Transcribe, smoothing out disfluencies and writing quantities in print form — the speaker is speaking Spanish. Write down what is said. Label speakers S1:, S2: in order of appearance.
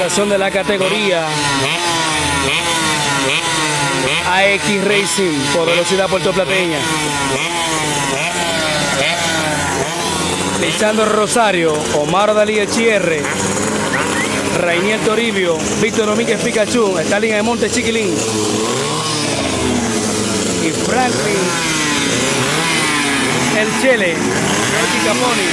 S1: representación de la categoría AX Racing por velocidad puertoplateña. Lisandro Rosario, Omar Dalí Echierre, Rainier Toribio, Víctor Domínguez Pikachu, Stalin de Monte Chiquilín y Franklin El Chele, Rocky Caponi.